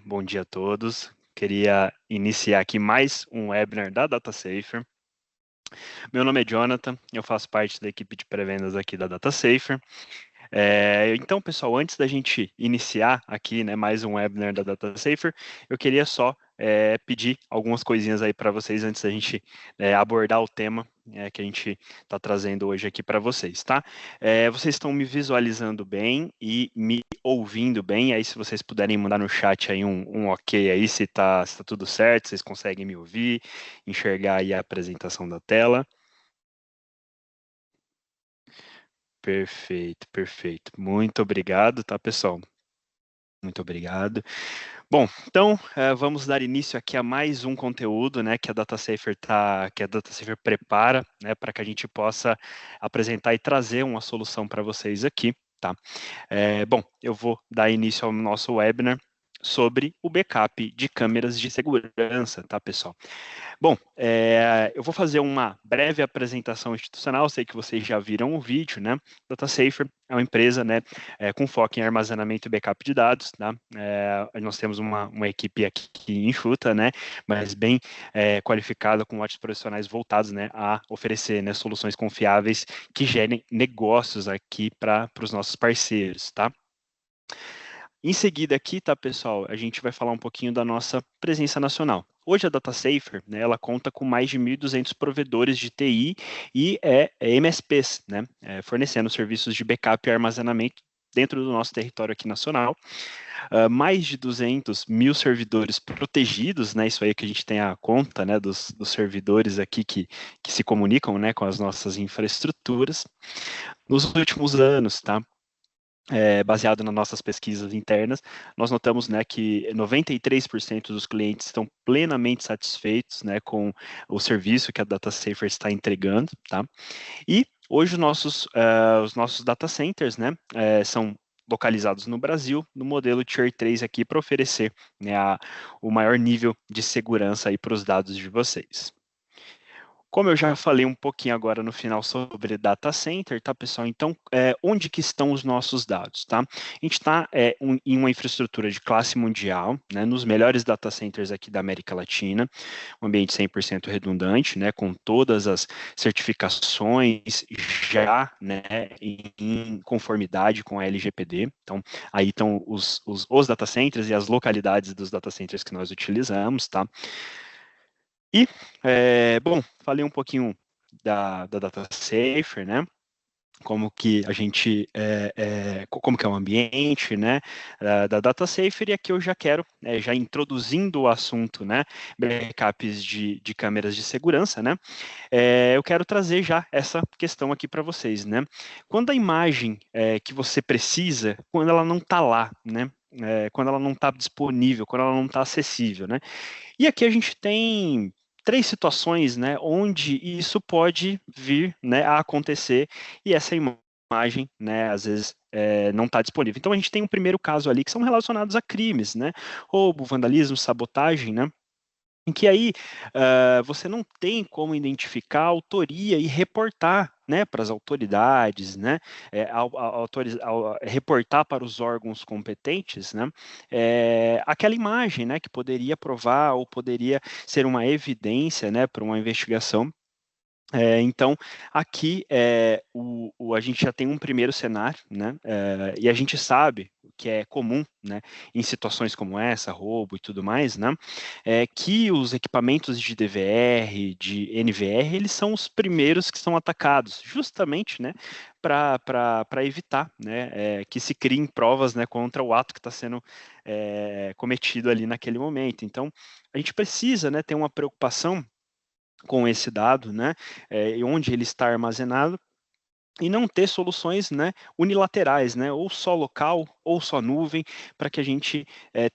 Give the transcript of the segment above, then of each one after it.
bom dia a todos. Queria iniciar aqui mais um webinar da DataSafer. Meu nome é Jonathan, eu faço parte da equipe de pré-vendas aqui da DataSafer. Então, pessoal, antes da gente iniciar aqui, né, mais um webinar da DataSafer, eu queria só pedir algumas coisinhas aí para vocês antes da gente abordar o tema que a gente está trazendo hoje aqui para vocês, tá? Vocês estão me visualizando bem e me ouvindo bem, aí se vocês puderem mandar no chat aí um ok aí, se tá tudo certo, vocês conseguem me ouvir, enxergar aí a apresentação da tela. Perfeito, perfeito. Muito obrigado, tá, pessoal? Muito obrigado. Bom, então vamos dar início aqui a mais um conteúdo, né, que a DataSafer prepara, né, para que a gente possa apresentar e trazer uma solução para vocês aqui, tá? Bom, eu vou dar início ao nosso webinar sobre o backup de câmeras de segurança, tá, pessoal? Bom, eu vou fazer uma breve apresentação institucional, sei que vocês já viram o vídeo, né? DataSafer é uma empresa, né, com foco em armazenamento e backup de dados, tá? Nós temos uma equipe aqui enxuta, né, mas bem qualificada, com ótimos profissionais voltados, né, a oferecer, né, soluções confiáveis que gerem negócios aqui para os nossos parceiros, tá? Em seguida aqui, tá, pessoal, a gente vai falar um pouquinho da nossa presença nacional. Hoje a DataSafer, né, ela conta com mais de 1.200 provedores de TI e MSPs, né, fornecendo serviços de backup e armazenamento dentro do nosso território aqui nacional. Mais de 200 mil servidores protegidos, né, isso aí que a gente tem a conta, né, dos servidores aqui que se comunicam, né, com as nossas infraestruturas. Nos últimos anos, tá, baseado nas nossas pesquisas internas, nós notamos, né, que 93% dos clientes estão plenamente satisfeitos, né, com o serviço que a DataSafer está entregando, tá? E hoje os nossos data centers, né, são localizados no Brasil, no modelo Tier 3 aqui, para oferecer, né, o maior nível de segurança aí para os dados de vocês. Como eu já falei um pouquinho agora no final sobre data center, tá, pessoal? Então, onde que estão os nossos dados, tá? A gente está em uma infraestrutura de classe mundial, né, nos melhores data centers aqui da América Latina, um ambiente 100% redundante, né, com todas as certificações já, né, em conformidade com a LGPD. Então, aí estão os data centers e as localidades dos data centers que nós utilizamos, tá? E, bom, falei um pouquinho da DataSafer, né? Como que a gente, como que é o ambiente, né, da DataSafer, e aqui eu já quero, já introduzindo o assunto, né, backups de câmeras de segurança, né, eu quero trazer já essa questão aqui para vocês, né, quando a imagem que você precisa, quando ela não está lá, né, quando ela não está disponível, quando ela não está acessível, né, e aqui a gente tem três situações, né, onde isso pode vir, né, a acontecer e essa imagem, né, às vezes não está disponível. Então a gente tem um primeiro caso ali que são relacionados a crimes, né, roubo, vandalismo, sabotagem, né, em que aí você não tem como identificar a autoria e reportar, né, para as autoridades, né, reportar para os órgãos competentes, né, aquela imagem, né, que poderia provar ou poderia ser uma evidência, né, para uma investigação. Então, aqui a gente já tem um primeiro cenário, né? E a gente sabe que é comum, né, em situações como essa, roubo e tudo mais, né, que os equipamentos de DVR, de NVR, eles são os primeiros que são atacados, justamente, né, para evitar, né, que se criem provas, né, contra o ato que está sendo cometido ali naquele momento. Então, a gente precisa, né, ter uma preocupação com esse dado, né, e onde ele está armazenado, e não ter soluções, né, unilaterais, né, ou só local ou só nuvem, para que a gente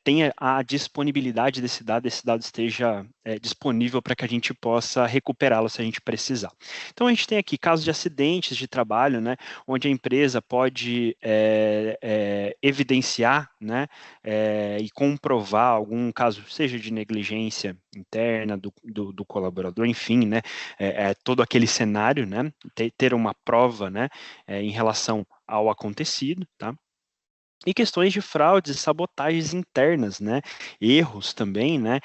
tenha a disponibilidade desse dado, esse dado esteja disponível para que a gente possa recuperá-lo se a gente precisar. Então a gente tem aqui casos de acidentes de trabalho, né, onde a empresa pode evidenciar, né, e comprovar algum caso, seja de negligência interna do colaborador, enfim, né, todo aquele cenário, né, ter uma prova, né, em relação ao acontecido, tá? E questões de fraudes e sabotagens internas, né? Erros também, né?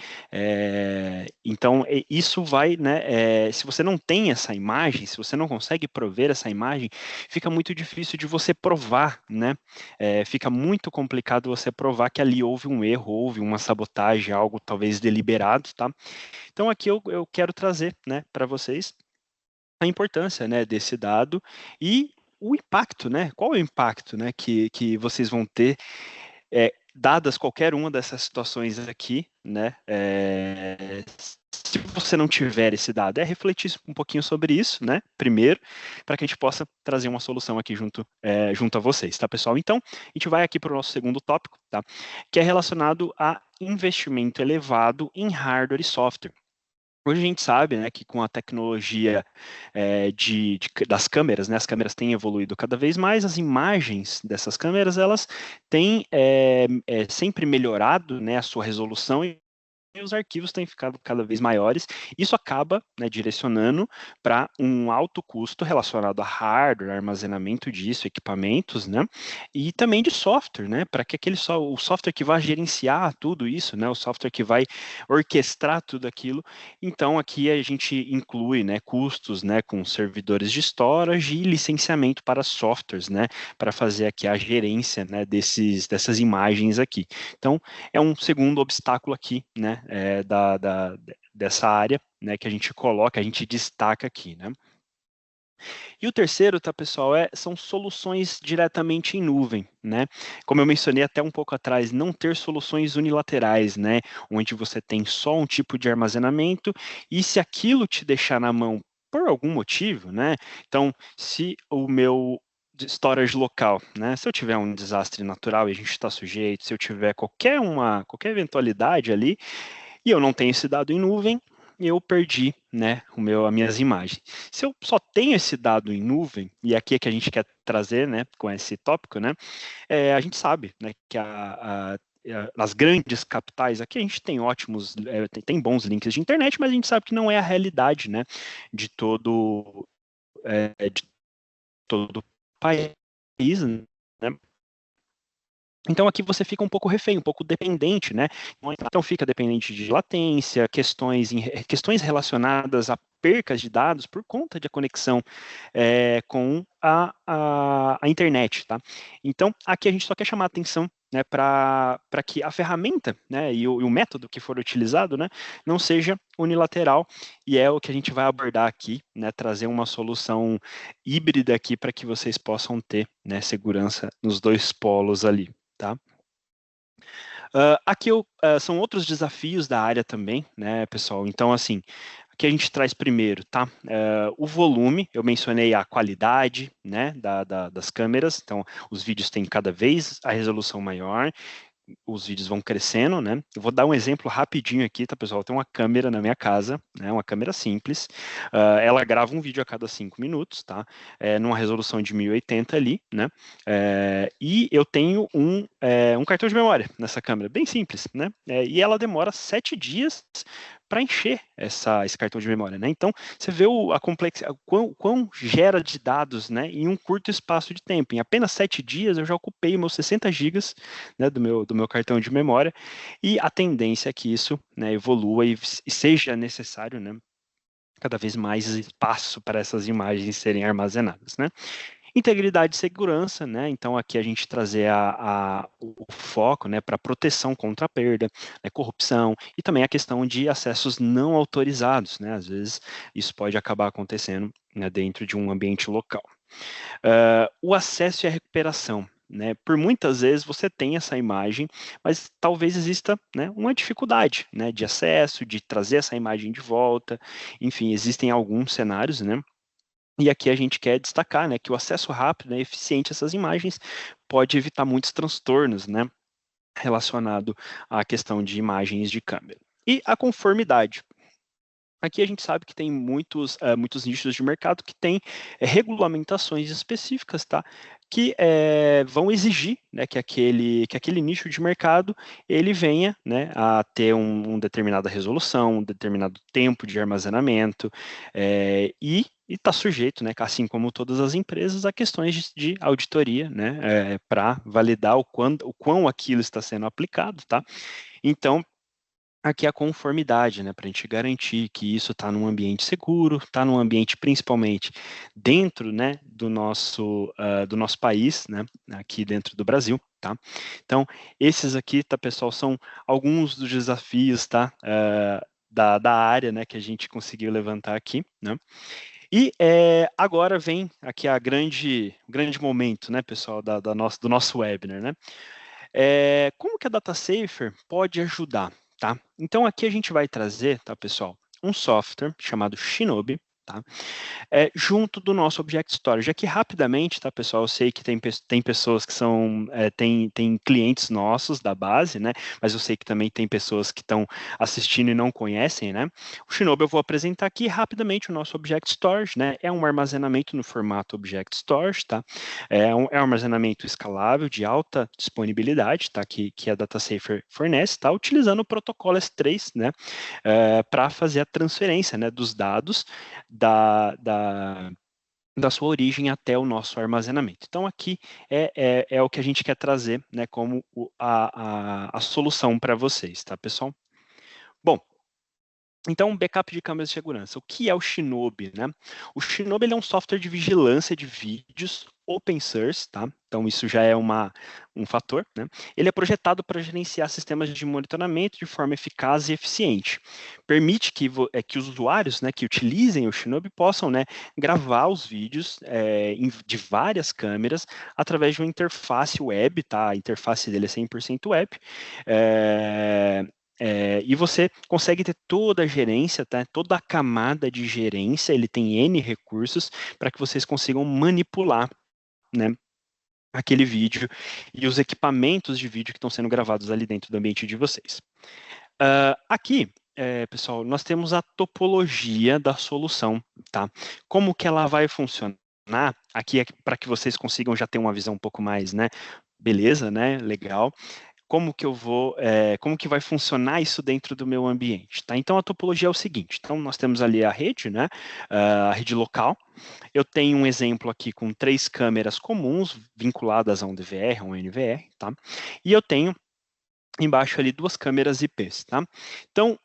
Então, isso vai, né? Se você não tem essa imagem, se você não consegue prover essa imagem, fica muito difícil de você provar, né? Fica muito complicado você provar que ali houve um erro, houve uma sabotagem, algo talvez deliberado, tá? Então, aqui eu quero trazer, né, para vocês a importância, né, desse dado e o impacto, né? Qual é o impacto, né, que vocês vão ter dadas qualquer uma dessas situações aqui, né? Se você não tiver esse dado, refletir um pouquinho sobre isso, né? Primeiro, para que a gente possa trazer uma solução aqui junto a vocês, tá, pessoal? Então, a gente vai aqui para o nosso segundo tópico, tá? Que é relacionado a investimento elevado em hardware e software. Hoje a gente sabe, né, que com a tecnologia das câmeras, né, as câmeras têm evoluído cada vez mais, as imagens dessas câmeras, elas têm sempre melhorado, né, a sua resolução e os arquivos têm ficado cada vez maiores. Isso acaba, né, direcionando para um alto custo relacionado a hardware, armazenamento disso, equipamentos, né, e também de software, né, para que o software que vai gerenciar tudo isso, né, o software que vai orquestrar tudo aquilo. Então aqui a gente inclui, né, custos, né, com servidores de storage e licenciamento para softwares, né, para fazer aqui a gerência, né, dessas imagens aqui. Então é um segundo obstáculo aqui, né, dessa área, né, que a gente coloca, a gente destaca aqui, né. E o terceiro, tá, pessoal, são soluções diretamente em nuvem, né? Como eu mencionei até um pouco atrás, não ter soluções unilaterais, né? Onde você tem só um tipo de armazenamento e se aquilo te deixar na mão por algum motivo, né? Então, se o meu storage local, né? Se eu tiver um desastre natural e a gente está sujeito, se eu tiver qualquer eventualidade ali, e eu não tenho esse dado em nuvem, eu perdi, né, as minhas imagens. Se eu só tenho esse dado em nuvem, e aqui é que a gente quer trazer, né, com esse tópico, né, a gente sabe, né, que nas grandes capitais aqui a gente tem tem bons links de internet, mas a gente sabe que não é a realidade, né, de de todo o país, né. Então aqui você fica um pouco refém, um pouco dependente, né? Então fica dependente de latência, questões relacionadas a percas de dados por conta de conexão com a internet, tá? Então aqui a gente só quer chamar a atenção, né, para que a ferramenta, né, e o método que for utilizado, né, não seja unilateral, e é o que a gente vai abordar aqui, né, trazer uma solução híbrida aqui para que vocês possam ter, né, segurança nos dois polos ali. Tá? Aqui são outros desafios da área também, né, pessoal? Então, assim, aqui a gente traz primeiro, tá? O volume, eu mencionei a qualidade, né, das câmeras, então os vídeos têm cada vez a resolução maior, os vídeos vão crescendo, né? Eu vou dar um exemplo rapidinho aqui, tá, pessoal? Tem uma câmera na minha casa, né? Uma câmera simples. Ela grava um vídeo a cada 5 minutos, tá? Numa resolução de 1080 ali, né? E eu tenho um cartão de memória nessa câmera, bem simples, né? E ela demora 7 dias para encher esse cartão de memória, né? Então, você vê a complexidade, quão gera de dados, né, em um curto espaço de tempo. Em apenas 7 dias, eu já ocupei meus 60 gigas, né, do meu cartão de memória, e a tendência é que isso, né, evolua e seja necessário, né, cada vez mais espaço para essas imagens serem armazenadas, né? Integridade e segurança, né? Então aqui a gente trazer o foco, né, para proteção contra a perda, né, corrupção e também a questão de acessos não autorizados, né? Às vezes isso pode acabar acontecendo, né, dentro de um ambiente local. O acesso e a recuperação. Né, por muitas vezes você tem essa imagem, mas talvez exista, né, uma dificuldade, né, de acesso, de trazer essa imagem de volta. Enfim, existem alguns cenários, né, e aqui a gente quer destacar, né, que o acesso rápido e eficiente a essas imagens pode evitar muitos transtornos, né, relacionado à questão de imagens de câmera. E a conformidade. Aqui a gente sabe que tem muitos nichos de mercado que têm regulamentações específicas, tá? que vão exigir, né, que aquele nicho de mercado ele venha, né, a ter uma determinada resolução, um determinado tempo de armazenamento, e está sujeito, né, assim como todas as empresas, a questões de auditoria, né, para validar o quão aquilo está sendo aplicado, tá? Então, aqui a conformidade, né, para a gente garantir que isso está num ambiente seguro, está num ambiente principalmente dentro, né, do nosso país, né, aqui dentro do Brasil, tá? Então, esses aqui, tá, pessoal, são alguns dos desafios, tá, da área, né, que a gente conseguiu levantar aqui, né? E agora vem aqui o grande momento, né, pessoal, do nosso webinar, né? Como que a DataSafer pode ajudar, tá? Então aqui a gente vai trazer, tá, pessoal, um software chamado Shinobi, tá? Junto do nosso Object Storage. Aqui rapidamente, tá, pessoal? Eu sei que tem pessoas que tem clientes nossos da base, né? Mas eu sei que também tem pessoas que estão assistindo e não conhecem, né? O Shinobi eu vou apresentar aqui rapidamente o nosso Object Storage, né? É um armazenamento no formato Object Storage, tá? É um armazenamento escalável de alta disponibilidade, tá? Que a DataSafer fornece, tá? Utilizando o protocolo S3, né? Para fazer a transferência, né? Dos dados da sua origem até o nosso armazenamento. Então, aqui é o que a gente quer trazer, né, como a solução para vocês, tá, pessoal? Bom, então, backup de câmeras de segurança. O que é o Shinobi, né? O Shinobi ele é um software de vigilância de vídeos open source, tá? Então, isso já é um fator, né? Ele é projetado para gerenciar sistemas de monitoramento de forma eficaz e eficiente. Permite que os usuários, né, que utilizem o Shinobi possam, né, gravar os vídeos de várias câmeras através de uma interface web, tá? A interface dele é 100% web. E você consegue ter toda a gerência, tá? Toda a camada de gerência, ele tem N recursos para que vocês consigam manipular, né, aquele vídeo e os equipamentos de vídeo que estão sendo gravados ali dentro do ambiente de vocês. Aqui, pessoal, nós temos a topologia da solução, tá? Como que ela vai funcionar? Aqui é para que vocês consigam já ter uma visão um pouco mais, né? Beleza, né? Legal. Como que vai funcionar isso dentro do meu ambiente, tá? Então a topologia é o seguinte, então nós temos ali a rede, né, a rede local, eu tenho um exemplo aqui com 3 câmeras comuns vinculadas a um DVR, a um NVR, tá? E eu tenho embaixo ali 2 câmeras IPs, tá? Então,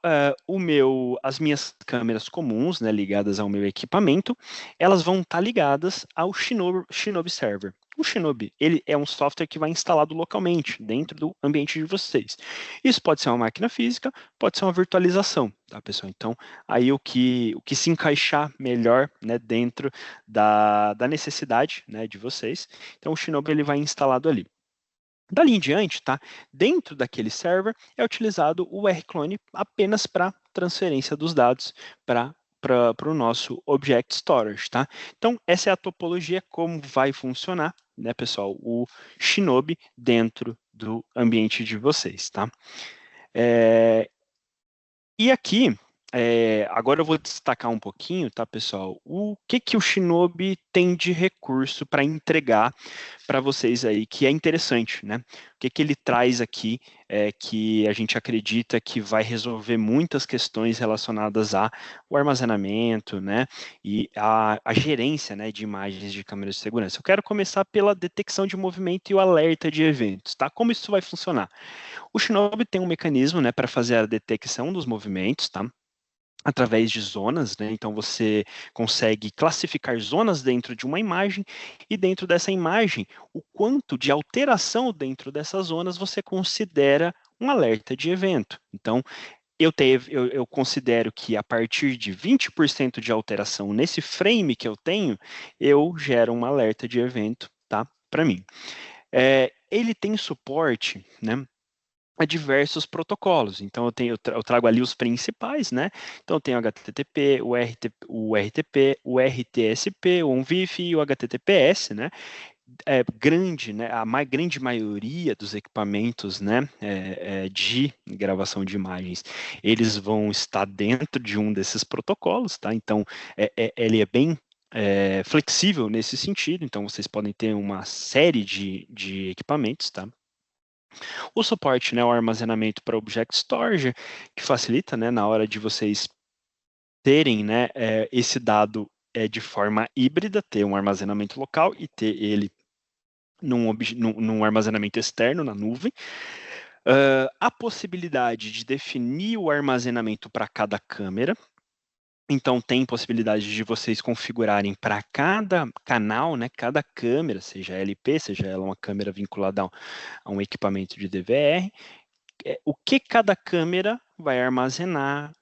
as minhas câmeras comuns, né, ligadas ao meu equipamento, elas vão estar ligadas ao Shinobi Server. O Shinobi, ele é um software que vai instalado localmente, dentro do ambiente de vocês. Isso pode ser uma máquina física, pode ser uma virtualização, tá, pessoal? Então, aí o que se encaixar melhor, né, dentro da necessidade, né, de vocês. Então, o Shinobi, ele vai instalado ali. Dali em diante, tá? Dentro daquele server é utilizado o rclone apenas para transferência dos dados para o nosso Object Storage, tá? Então, essa é a topologia, como vai funcionar, né, pessoal, o Shinobi dentro do ambiente de vocês, tá? E aqui, agora eu vou destacar um pouquinho, tá, pessoal? O que o Shinobi tem de recurso para entregar para vocês aí, que é interessante, né? O que ele traz aqui que a gente acredita que vai resolver muitas questões relacionadas ao armazenamento, né? E a gerência, né, de imagens de câmeras de segurança. Eu quero começar pela detecção de movimento e o alerta de eventos, tá? Como isso vai funcionar? O Shinobi tem um mecanismo, né, para fazer a detecção dos movimentos, tá? Através de zonas, né? Então você consegue classificar zonas dentro de uma imagem e dentro dessa imagem, o quanto de alteração dentro dessas zonas você considera um alerta de evento. Então, eu considero que a partir de 20% de alteração nesse frame que eu tenho, eu gero um alerta de evento, tá? Para mim. Ele tem suporte, né, a diversos protocolos. Então, eu trago ali os principais, né? Então, eu tenho o HTTP, o RTP, o RTSP, o ONVIF e o HTTPS, né? Né? Grande maioria dos equipamentos, né, de gravação de imagens, eles vão estar dentro de um desses protocolos, tá? Então, ele é bem flexível nesse sentido, então vocês podem ter uma série de equipamentos, tá? O suporte, né, o armazenamento para Object Storage, que facilita, né, na hora de vocês terem, né, esse dado de forma híbrida, ter um armazenamento local e ter ele num armazenamento externo, na nuvem. A possibilidade de definir o armazenamento para cada câmera. Então, tem possibilidade de vocês configurarem para cada canal, né, cada câmera, seja LP, seja ela uma câmera vinculada a um equipamento de DVR, o que cada câmera vai armazenar,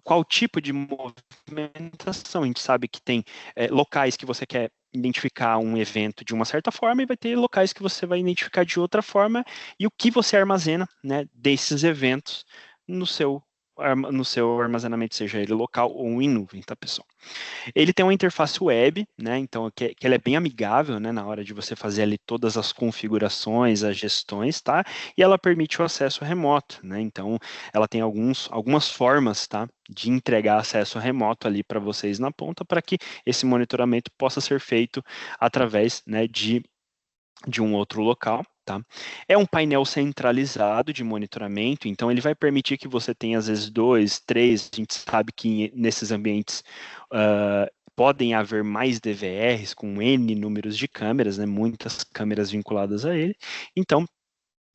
qual tipo de movimentação. A gente sabe que tem locais que você quer identificar um evento de uma certa forma e vai ter locais que você vai identificar de outra forma e o que você armazena, né, desses eventos no seu armazenamento, seja ele local ou em nuvem, tá, pessoal? Ele tem uma interface web, né? Então, que ele é bem amigável, né? Na hora de você fazer ali todas as configurações, as gestões, tá? E ela permite o acesso remoto, né? Então, ela tem algumas formas, tá? De entregar acesso remoto ali para vocês na ponta, para que esse monitoramento possa ser feito através, né, de um outro local. Tá? É um painel centralizado de monitoramento, então ele vai permitir que você tenha, às vezes, 2, 3, a gente sabe que nesses ambientes podem haver mais DVRs com N números de câmeras, né, muitas câmeras vinculadas a ele, então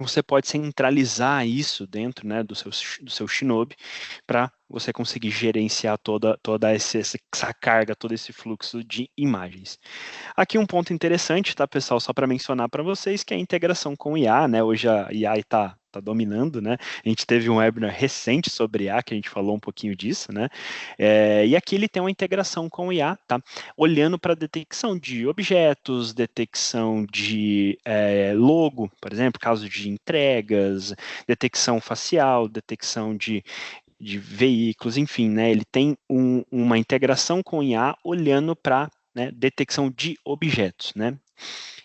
você pode centralizar isso dentro, né, do seu Shinobi para você conseguir gerenciar toda essa carga, todo esse fluxo de imagens. Aqui um ponto interessante, tá, pessoal, só para mencionar para vocês, que é a integração com o IA, né? Hoje a IA está dominando, né? A gente teve um webinar recente sobre IA, que a gente falou um pouquinho disso, né? E aqui ele tem uma integração com o IA, tá? Olhando para detecção de objetos, detecção de logo, por exemplo, caso de entregas, detecção facial, detecção de veículos, enfim, né? Ele tem uma integração com o IA olhando para, né, detecção de objetos, né?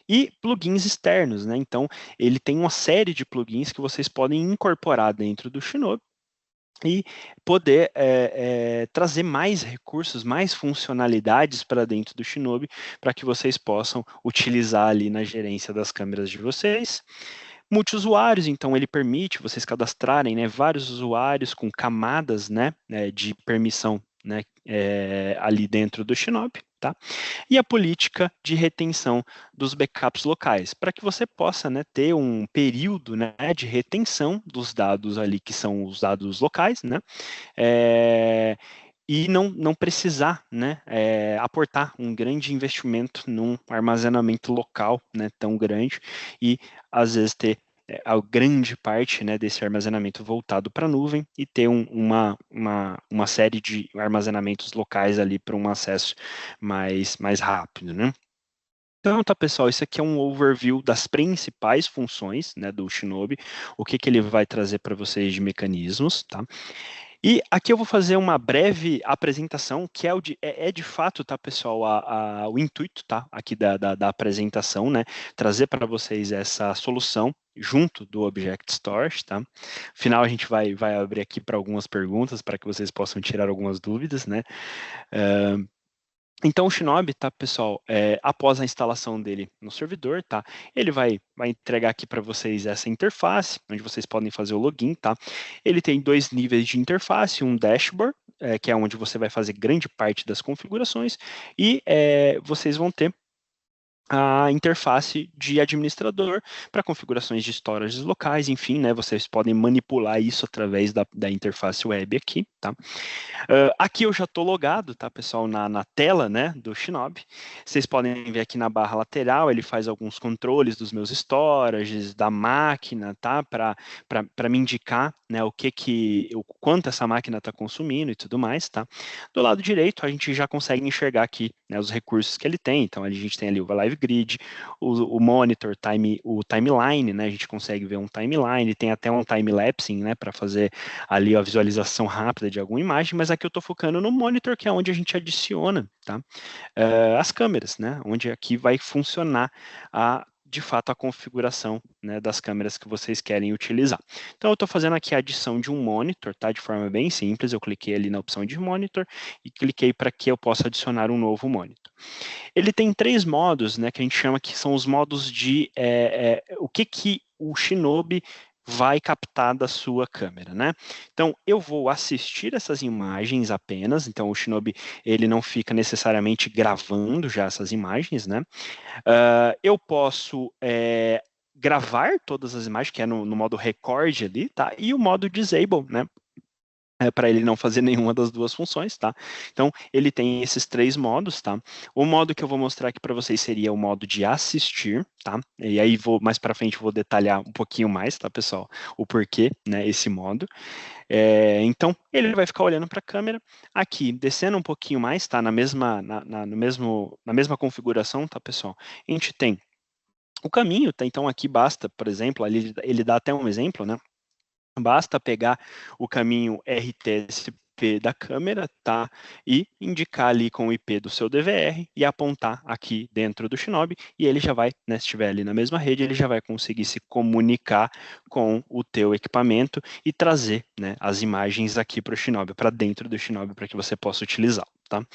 E plugins externos, né? Então, ele tem uma série de plugins que vocês podem incorporar dentro do Shinobi e poder trazer mais recursos, mais funcionalidades para dentro do Shinobi, para que vocês possam utilizar ali na gerência das câmeras de vocês. Multiusuários, então ele permite vocês cadastrarem, né, vários usuários com camadas, né, de permissão, né, ali dentro do Shinobi, tá? E a política de retenção dos backups locais, para que você possa, né, ter um período, né, de retenção dos dados ali, que são os dados locais, né, e não precisar, né, aportar um grande investimento num armazenamento local, né, tão grande, e às vezes ter a grande parte, né, desse armazenamento voltado para a nuvem e ter uma série de armazenamentos locais ali para um acesso mais rápido, né? Então, tá, pessoal, isso aqui é um overview das principais funções, né, do Shinobi, o que ele vai trazer para vocês de mecanismos, tá? E aqui eu vou fazer uma breve apresentação, que é de fato, tá, pessoal, o intuito, tá, aqui da apresentação, né, trazer para vocês essa solução junto do Object Storage, tá? Afinal, a gente vai abrir aqui para algumas perguntas, para que vocês possam tirar algumas dúvidas, né? Então, o Shinobi, tá, pessoal, após a instalação dele no servidor, tá, ele vai entregar aqui para vocês essa interface, onde vocês podem fazer o login, tá? Ele tem 2 níveis de interface, um dashboard, que é onde você vai fazer grande parte das configurações, e vocês vão ter a interface de administrador para configurações de storages locais, enfim, né, vocês podem manipular isso através da interface web aqui, tá? Aqui eu já estou logado, tá, pessoal, na tela, né, do Shinobi. Vocês podem ver aqui na barra lateral, ele faz alguns controles dos meus storages, da máquina, tá, para me indicar, né, o quanto essa máquina está consumindo e tudo mais, tá. Do lado direito, a gente já consegue enxergar aqui, né, os recursos que ele tem. Então, a gente tem ali o Live Grid, o monitor, o timeline, né, a gente consegue ver um timeline, tem até um time-lapsing, né, para fazer ali a visualização rápida de alguma imagem, mas aqui eu estou focando no monitor, que é onde a gente adiciona, tá, as câmeras, né, onde aqui vai funcionar de fato a configuração, né, das câmeras que vocês querem utilizar. Então eu estou fazendo aqui a adição de um monitor, tá, de forma bem simples. Eu cliquei ali na opção de monitor e cliquei para que eu possa adicionar um novo monitor. Ele tem 3 modos, né, que a gente chama que são os modos de o que o Shinobi vai captar da sua câmera, né? Então, eu vou assistir essas imagens apenas, então o Shinobi, ele não fica necessariamente gravando já essas imagens, né? Eu posso gravar todas as imagens, que é no modo record ali, tá? E o modo disable, né? Para ele não fazer nenhuma das duas funções, tá? Então, ele tem esses 3 modos, tá? O modo que eu vou mostrar aqui para vocês seria o modo de assistir, tá? E aí, mais para frente, vou detalhar um pouquinho mais, tá, pessoal? O porquê, né, esse modo. Então, ele vai ficar olhando para a câmera. Aqui, descendo um pouquinho mais, tá? Na mesma configuração, tá, pessoal? A gente tem o caminho, tá? Então, aqui basta, por exemplo, ali ele dá até um exemplo, né? Basta pegar o caminho RTSP da câmera, tá? E indicar ali com o IP do seu DVR e apontar aqui dentro do Shinobi e ele já vai, né, se estiver ali na mesma rede, ele já vai conseguir se comunicar com o teu equipamento e trazer, né, as imagens aqui para o Shinobi, para dentro do Shinobi, para que você possa utilizar, tá?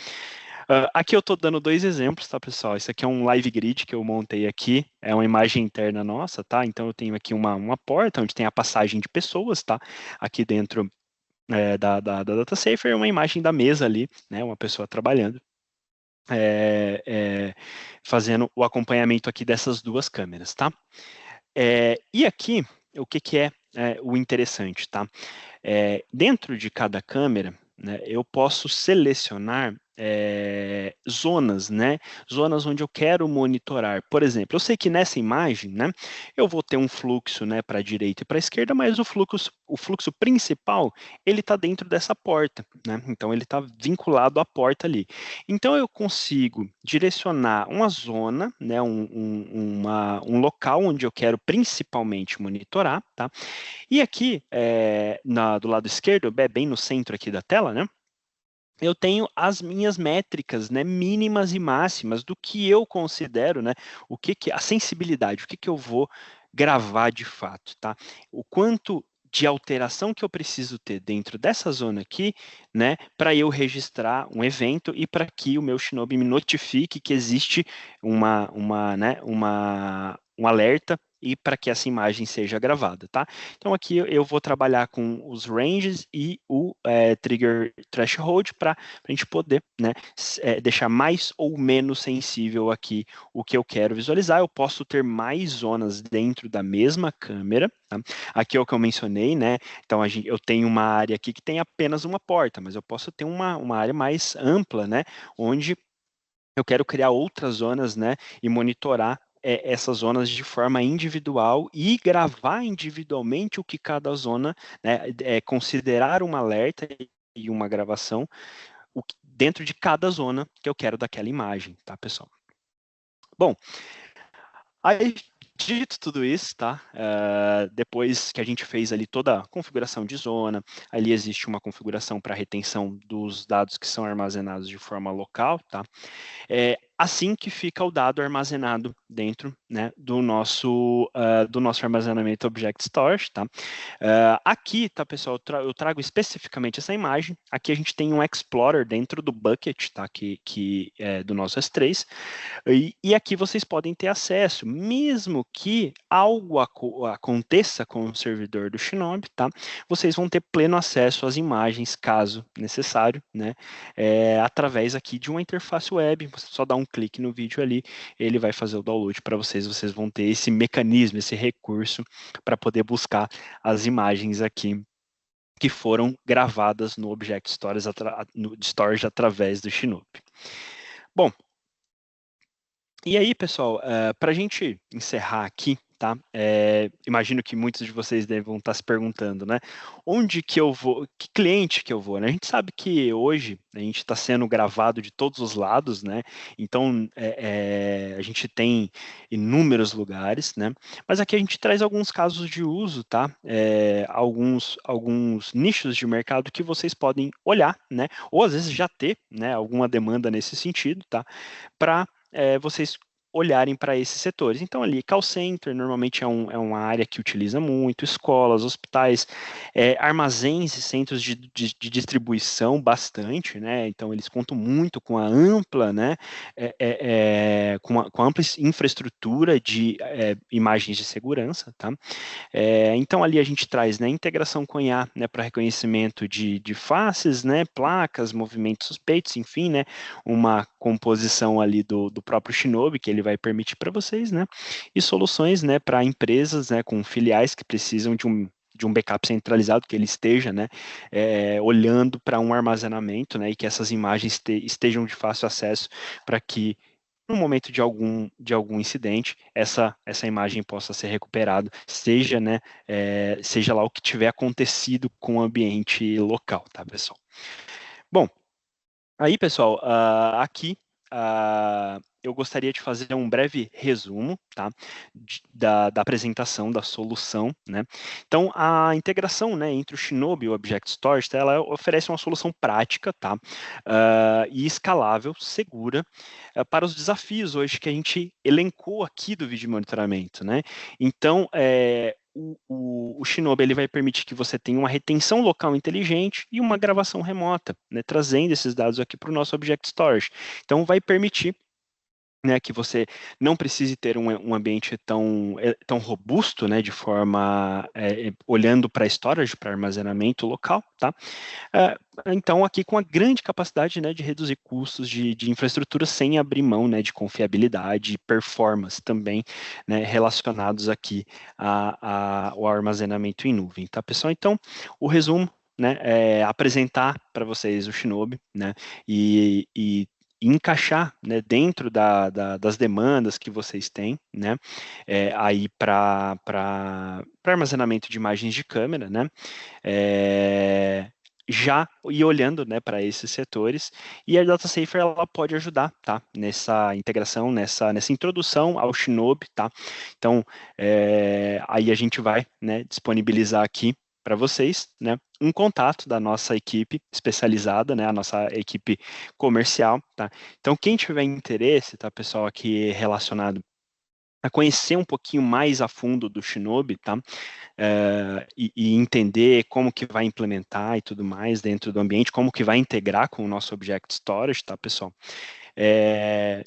Aqui eu estou dando 2 exemplos, tá, pessoal? Isso aqui é um live grid que eu montei aqui, é uma imagem interna nossa, tá? Então eu tenho aqui uma porta onde tem a passagem de pessoas, tá? Aqui dentro da DataSafer, uma imagem da mesa ali, né? Uma pessoa trabalhando, fazendo o acompanhamento aqui dessas 2 câmeras, tá? E aqui, o que é o interessante, tá? Dentro de cada câmera, né, eu posso selecionar zonas, né? Zonas onde eu quero monitorar. Por exemplo, eu sei que nessa imagem, né, eu vou ter um fluxo, né, para a direita e para a esquerda, mas o fluxo principal, ele está dentro dessa porta, né? Então ele está vinculado à porta ali. Então eu consigo direcionar uma zona, né, um local onde eu quero principalmente monitorar, tá? E aqui, do lado esquerdo, bem no centro aqui da tela, né? Eu tenho as minhas métricas, né, mínimas e máximas do que eu considero, né, a sensibilidade, o que eu vou gravar de fato, tá? O quanto de alteração que eu preciso ter dentro dessa zona aqui, né, para eu registrar um evento e para que o meu Shinobi me notifique que existe um alerta e para que essa imagem seja gravada, tá? Então aqui eu vou trabalhar com os ranges e o trigger threshold para a gente poder, né, deixar mais ou menos sensível aqui o que eu quero visualizar. Eu posso ter mais zonas dentro da mesma câmera, tá? Aqui é o que eu mencionei, né? Então eu tenho uma área aqui que tem apenas uma porta, mas eu posso ter uma área mais ampla, né? Onde eu quero criar outras zonas, né? E monitorar essas zonas de forma individual e gravar individualmente o que cada zona, né, considerar um alerta e uma gravação dentro de cada zona que eu quero daquela imagem, tá, pessoal? Bom, aí, dito tudo isso, tá? Depois que a gente fez ali toda a configuração de zona, ali existe uma configuração para retenção dos dados que são armazenados de forma local, tá? Assim que fica o dado armazenado dentro, né, do nosso armazenamento Object Storage, tá? Aqui, tá, pessoal, eu trago especificamente essa imagem. Aqui a gente tem um Explorer dentro do bucket, tá, que é do nosso S3, e aqui vocês podem ter acesso, mesmo que algo aconteça com o servidor do Shinobi, tá? Vocês vão ter pleno acesso às imagens, caso necessário, né? Através aqui de uma interface web, você só dá um clique no vídeo ali, ele vai fazer o download para vocês vão ter esse mecanismo, esse recurso para poder buscar as imagens aqui que foram gravadas no Object Storage através do Shinobi. Bom, e aí, pessoal, para a gente encerrar aqui, tá? Imagino que muitos de vocês devam estar se perguntando, né? Onde que eu vou, que cliente que eu vou, né? A gente sabe que hoje a gente está sendo gravado de todos os lados, né? Então, a gente tem inúmeros lugares, né? Mas aqui a gente traz alguns casos de uso, tá? Alguns nichos de mercado que vocês podem olhar, né? Ou às vezes já ter, né? Alguma demanda nesse sentido, tá? Para vocês olharem para esses setores. Então, ali, call center, normalmente é uma área que utiliza muito, escolas, hospitais, armazéns e centros de distribuição bastante, né? Então, eles contam muito com a ampla, né? Com a ampla infraestrutura de imagens de segurança, tá? Então, ali a gente traz, né, integração com IA, né, para reconhecimento de faces, né, placas, movimentos suspeitos, enfim, né, uma composição ali do próprio Shinobi, que ele vai permitir para vocês, né, e soluções, né, para empresas, né, com filiais que precisam de um backup centralizado, que ele esteja, né, olhando para um armazenamento, né, e que essas imagens estejam de fácil acesso para que no momento de algum incidente, essa imagem possa ser recuperada, seja, né, seja lá o que tiver acontecido com o ambiente local, tá, pessoal? Bom, aí, pessoal, aqui eu gostaria de fazer um breve resumo, tá, da apresentação da solução, né? Então, a integração, né, entre o Shinobi e o Object Storage, tá, ela oferece uma solução prática, tá, e escalável, segura, para os desafios hoje que a gente elencou aqui do vídeo monitoramento, né? Então, o Shinobi ele vai permitir que você tenha uma retenção local inteligente e uma gravação remota, né, trazendo esses dados aqui para o nosso Object Storage. Então, vai permitir, né, que você não precise ter um ambiente tão robusto, né, de forma olhando para storage, para armazenamento local, tá? Então, aqui com a grande capacidade, né, de reduzir custos de infraestrutura sem abrir mão, né, de confiabilidade e performance também, né, relacionados aqui ao armazenamento em nuvem, tá, pessoal? Então, o resumo, né, é apresentar para vocês o Shinobi, né, e encaixar, né, dentro das demandas que vocês têm, né, aí para armazenamento de imagens de câmera, né, já e olhando, né, para esses setores, e a DataSafer ela pode ajudar, tá, nessa integração, nessa introdução ao Shinobi, tá. Então, aí a gente vai, né, disponibilizar aqui para vocês, né, um contato da nossa equipe especializada, né, a nossa equipe comercial, tá. Então, quem tiver interesse, tá, pessoal, aqui relacionado a conhecer um pouquinho mais a fundo do Shinobi, tá? E entender como que vai implementar e tudo mais dentro do ambiente, como que vai integrar com o nosso Object Storage, tá, pessoal?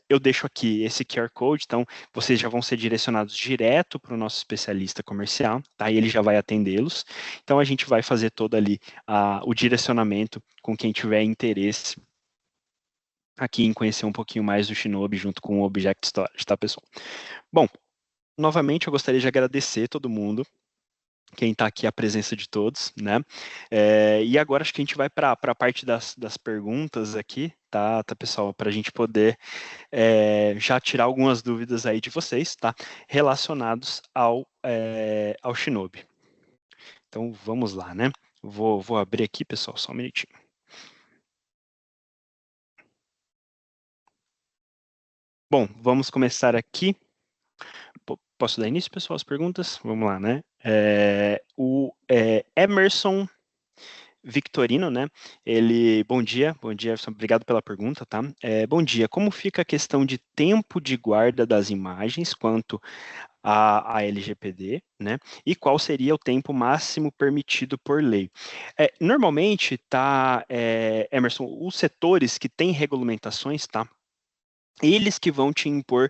Eu deixo aqui esse QR Code, então vocês já vão ser direcionados direto para o nosso especialista comercial, tá? E ele já vai atendê-los. Então a gente vai fazer todo ali o direcionamento com quem tiver interesse aqui em conhecer um pouquinho mais do Shinobi junto com o Object Storage, tá, pessoal? Bom, novamente eu gostaria de agradecer todo mundo, quem está aqui, a presença de todos, né? E agora acho que a gente vai para a parte das perguntas aqui, tá pessoal? Para a gente poder já tirar algumas dúvidas aí de vocês, tá? Relacionados ao Shinobi. Então vamos lá, né? Vou abrir aqui, pessoal, só um minutinho. Bom, vamos começar aqui. Posso dar início, pessoal, às perguntas? Vamos lá, né? O Emerson Victorino, né? Bom dia, Emerson, obrigado pela pergunta, tá? Bom dia, como fica a questão de tempo de guarda das imagens quanto à LGPD, né? E qual seria o tempo máximo permitido por lei? Normalmente, tá, Emerson, os setores que têm regulamentações, tá? Eles que vão te impor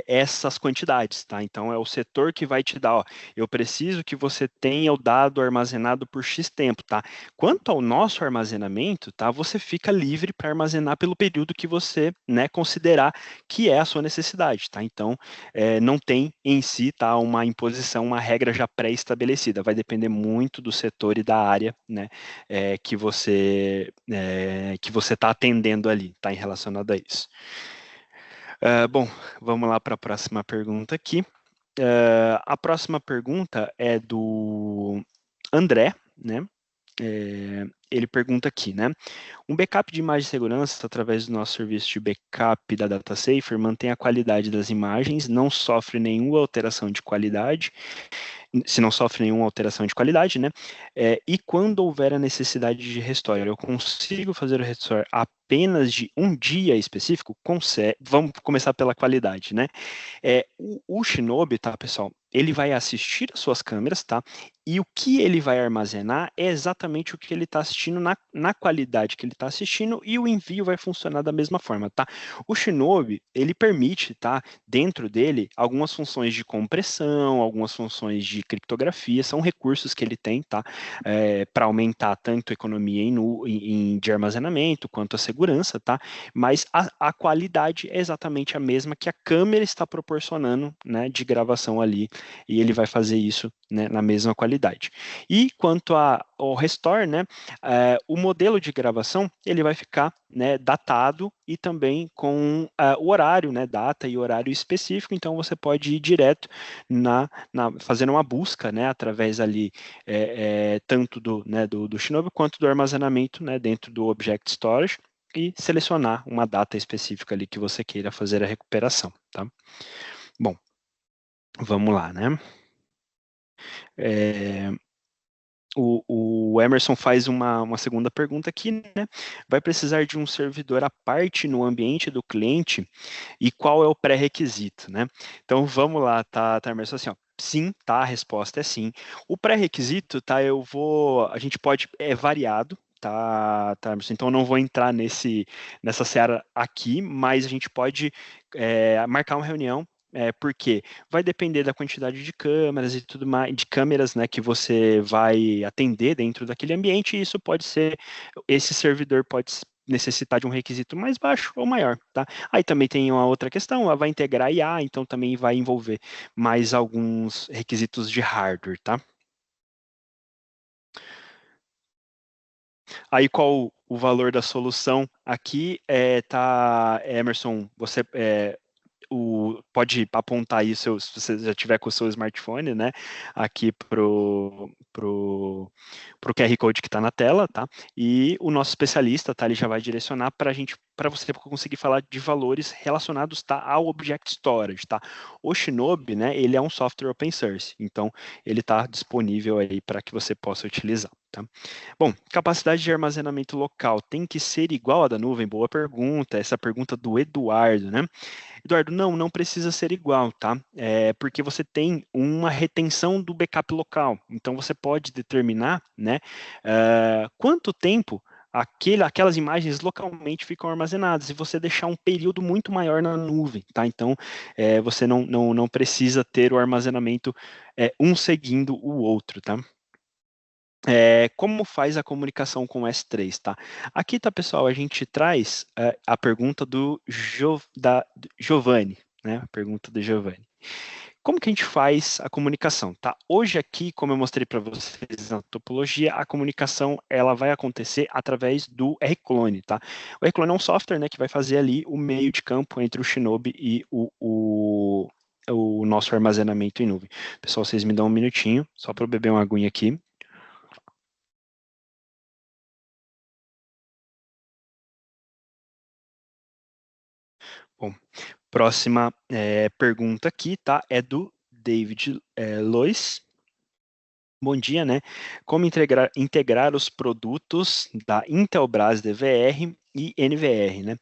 essas quantidades, tá? Então, é o setor que vai te dar, ó, eu preciso que você tenha o dado armazenado por X tempo, tá? Quanto ao nosso armazenamento, tá? Você fica livre para armazenar pelo período que você, né, considerar que é a sua necessidade, tá? Então, não tem em si, tá, uma imposição, uma regra já pré-estabelecida. Vai depender muito do setor e da área, né, que você está atendendo ali, tá? Em relacionado a isso. Bom, vamos lá para a próxima pergunta aqui. A próxima pergunta é do André, né? Ele pergunta aqui, né? Um backup de imagem de segurança através do nosso serviço de backup da DataSafer mantém a qualidade das imagens, não sofre nenhuma alteração de qualidade se não sofre nenhuma alteração de qualidade, né? E quando houver a necessidade de restore, eu consigo fazer o restore apenas de um dia específico? Vamos começar pela qualidade, né? O Shinobi, tá, pessoal? Ele vai assistir as suas câmeras, tá? E o que ele vai armazenar é exatamente o que ele está assistindo na qualidade que ele está assistindo e o envio vai funcionar da mesma forma, tá? O Shinobi, ele permite, tá, dentro dele, algumas funções de compressão, algumas funções de criptografia, são recursos que ele tem, tá? Para aumentar tanto a economia de armazenamento quanto a segurança, tá? Mas a qualidade é exatamente a mesma que a câmera está proporcionando, né, de gravação ali, e ele vai fazer isso, né, na mesma qualidade. E quanto ao restore, né, o modelo de gravação ele vai ficar, né, datado e também com o horário, né, data e horário específico, então você pode ir direto fazendo uma busca, né, através ali tanto do Shinobi quanto do armazenamento, né, dentro do Object Storage, e selecionar uma data específica ali que você queira fazer a recuperação, tá? Bom, vamos lá, né? O Emerson faz uma segunda pergunta aqui, né? Vai precisar de um servidor à parte no ambiente do cliente e qual é o pré-requisito, né? Então vamos lá, tá, Emerson? Assim, ó, sim, tá? A resposta é sim. O pré-requisito, tá? A gente pode, é variado, tá, Emerson? Então eu não vou entrar nessa seara aqui, mas a gente pode marcar uma reunião. Porque vai depender da quantidade de câmeras e tudo mais, de câmeras, né, que você vai atender dentro daquele ambiente, e isso pode ser, esse servidor pode necessitar de um requisito mais baixo ou maior, tá? Aí também tem uma outra questão, ela vai integrar IA, então também vai envolver mais alguns requisitos de hardware, tá? Aí qual o valor da solução aqui tá, Emerson, você pode apontar aí se você já tiver com o seu smartphone, né, aqui pro QR Code que está na tela, tá? E o nosso especialista, tá, ele já vai direcionar para você conseguir falar de valores relacionados, tá, ao Object Storage, tá? O Shinobi, né, ele é um software open source, então ele está disponível aí para que você possa utilizar, tá? Bom, capacidade de armazenamento local tem que ser igual à da nuvem? Boa pergunta, essa pergunta do Eduardo, né? Eduardo, não precisa ser igual, tá? Porque você tem uma retenção do backup local. Então você pode determinar, né, quanto tempo aquelas imagens localmente ficam armazenadas e você deixar um período muito maior na nuvem, tá? Então você não precisa ter o armazenamento um seguindo o outro, tá? Como faz a comunicação com o S3, tá? Aqui, tá, pessoal, a gente traz a pergunta do Giovanni, né? A pergunta do Giovanni. Como que a gente faz a comunicação, tá? Hoje aqui, como eu mostrei para vocês na topologia, a comunicação ela vai acontecer através do R-Clone, tá? O R-Clone é um software, né, que vai fazer ali o meio de campo entre o Shinobi e o nosso armazenamento em nuvem. Pessoal, vocês me dão um minutinho, só para eu beber uma aguinha aqui. Bom, próxima pergunta aqui, tá? É do David Lois. Bom dia, né? Como integrar os produtos da Intelbras DVR e NVR, né?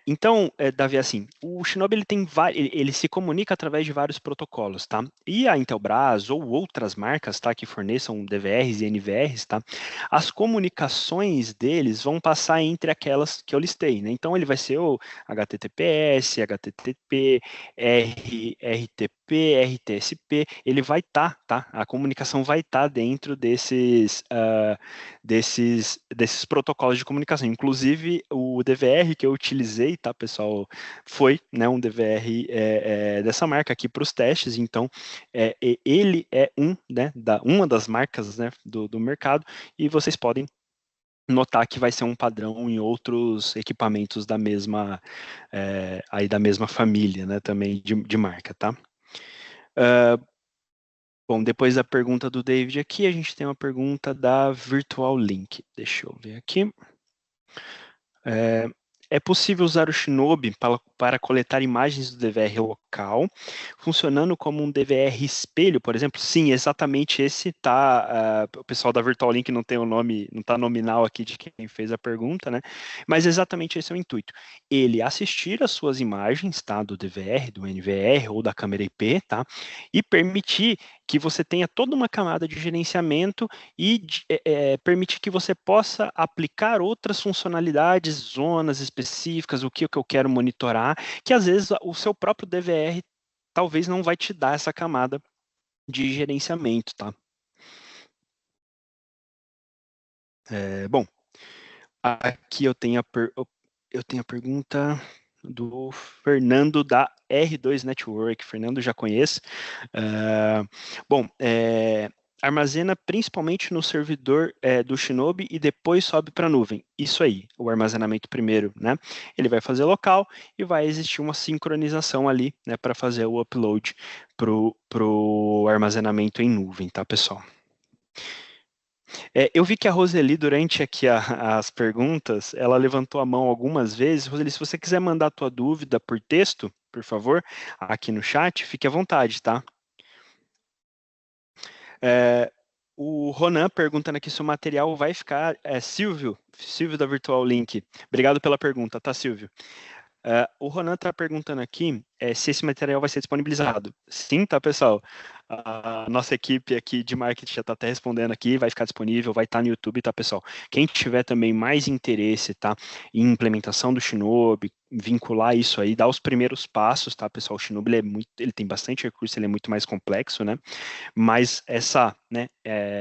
Então, Davi, assim, o Shinobi ele tem ele se comunica através de vários protocolos, tá? E a Intelbras ou outras marcas, tá, que forneçam DVRs e NVRs, tá? As comunicações deles vão passar entre aquelas que eu listei, né? Então, ele vai ser o HTTPS, HTTP, RTP, RTSP, ele vai estar, tá? A comunicação vai estar dentro desses protocolos de comunicação. Inclusive, o DVR que eu utilizei, tá, pessoal, foi, né, um DVR dessa marca aqui para os testes. Então, ele é uma das marcas, né, do mercado, e vocês podem notar que vai ser um padrão em outros equipamentos da mesma família, né, também de marca, tá? Bom, depois da pergunta do David aqui, a gente tem uma pergunta da Virtual Link. Deixa eu ver aqui. é possível usar o Shinobi para coletar imagens do DVR local, funcionando como um DVR espelho, por exemplo? Sim, exatamente esse tá. O pessoal da Virtual Link não tem o nome, não está nominal aqui de quem fez a pergunta, né? Mas exatamente esse é o intuito. Ele assistir as suas imagens, tá? Do DVR, do NVR ou da câmera IP, tá? E permitir que você tenha toda uma camada de gerenciamento e permitir que você possa aplicar outras funcionalidades, zonas específicas, o que eu quero monitorar, que às vezes o seu próprio DVR talvez não vai te dar essa camada de gerenciamento, tá? Bom, aqui eu tenho a pergunta do Fernando da R2 Network. Fernando, já conheço. Bom, armazena principalmente no servidor do Shinobi e depois sobe para a nuvem. Isso aí, o armazenamento primeiro, né? Ele vai fazer local e vai existir uma sincronização ali, né, para fazer o upload pro armazenamento em nuvem, tá, pessoal? Eu vi que a Roseli, durante aqui as perguntas, ela levantou a mão algumas vezes. Roseli, se você quiser mandar a tua dúvida por texto, por favor, aqui no chat, fique à vontade, tá? É, o Ronan perguntando aqui se o material vai ficar. Silvio da Virtual Link. Obrigado pela pergunta, tá, Silvio? O Ronan está perguntando aqui se esse material vai ser disponibilizado. Sim, tá, pessoal? A nossa equipe aqui de marketing já está até respondendo aqui, vai ficar disponível, vai estar no YouTube, tá, pessoal? Quem tiver também mais interesse, tá, em implementação do Shinobi, vincular isso aí, dar os primeiros passos, tá, pessoal? O Shinobi ele tem bastante recurso, ele é muito mais complexo, né? Mas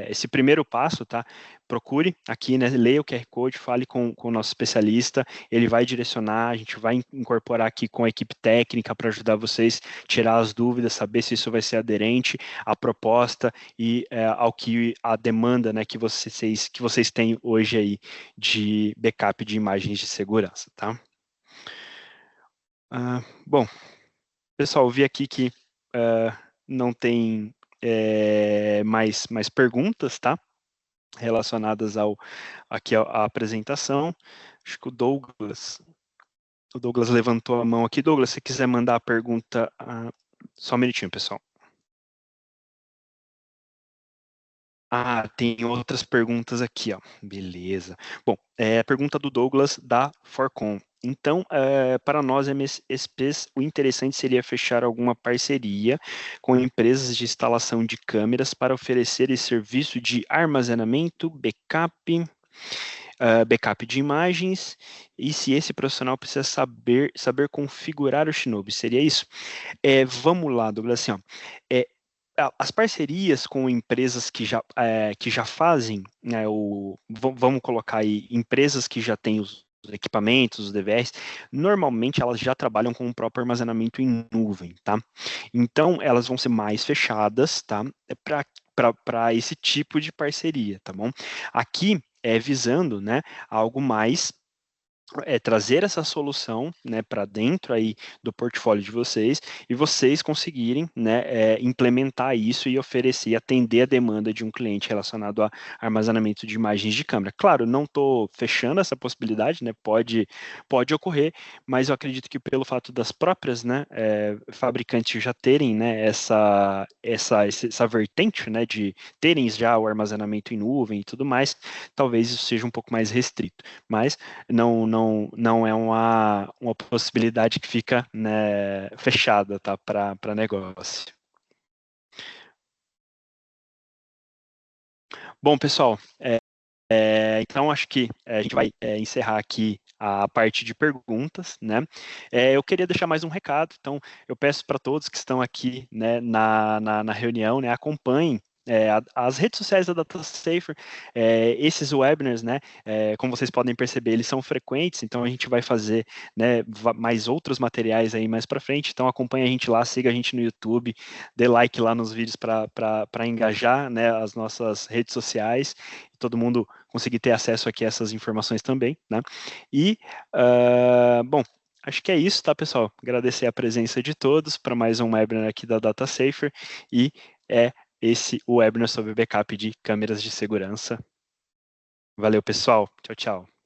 esse primeiro passo, tá? Procure aqui, né? Leia o QR Code, fale com o nosso especialista, ele vai direcionar, a gente vai incorporar aqui com a equipe técnica para ajudar vocês a tirar as dúvidas, saber se isso vai ser aderente à proposta e ao que a demanda, né, que vocês têm hoje aí de backup de imagens de segurança, tá? Bom, pessoal, vi aqui que não tem mais perguntas, tá? Relacionadas aqui à apresentação. Acho que o Douglas levantou a mão aqui. Douglas, se quiser mandar a pergunta, só um minutinho, pessoal. Tem outras perguntas aqui, ó. Beleza. Bom, a pergunta do Douglas da Forcon. Então, para nós, MSPs, o interessante seria fechar alguma parceria com empresas de instalação de câmeras para oferecer esse serviço de armazenamento, backup de imagens, e se esse profissional precisa saber configurar o Shinobi. Seria isso? Vamos lá, Douglas, assim, ó, as parcerias com empresas que já fazem, né, vamos colocar aí, empresas que já têm os equipamentos, os DVRs, normalmente elas já trabalham com o próprio armazenamento em nuvem, tá? Então, elas vão ser mais fechadas, tá? Para esse tipo de parceria, tá bom? Aqui visando, né, algo mais trazer essa solução, né, para dentro aí do portfólio de vocês e vocês conseguirem, né, implementar isso e oferecer, atender a demanda de um cliente relacionado a armazenamento de imagens de câmera. Claro, não estou fechando essa possibilidade, né, pode ocorrer, mas eu acredito que pelo fato das próprias, né, fabricantes já terem, né, essa vertente, né, de terem já o armazenamento em nuvem e tudo mais, talvez isso seja um pouco mais restrito, mas não é uma possibilidade que fica, né, fechada, tá, para negócio. Bom, pessoal, então acho que a gente vai encerrar aqui a parte de perguntas, né? Eu queria deixar mais um recado, então eu peço para todos que estão aqui, né, na reunião, né, acompanhem as redes sociais da DataSafer, esses webinars, né, como vocês podem perceber, eles são frequentes, então a gente vai fazer, né, mais outros materiais aí mais para frente, então acompanhe a gente lá, siga a gente no YouTube, dê like lá nos vídeos para engajar, né, as nossas redes sociais, todo mundo conseguir ter acesso aqui a essas informações também, né? E, bom, acho que é isso, tá, pessoal? Agradecer a presença de todos para mais um webinar aqui da DataSafer e esse o webinar sobre backup de câmeras de segurança. Valeu, pessoal. Tchau, tchau.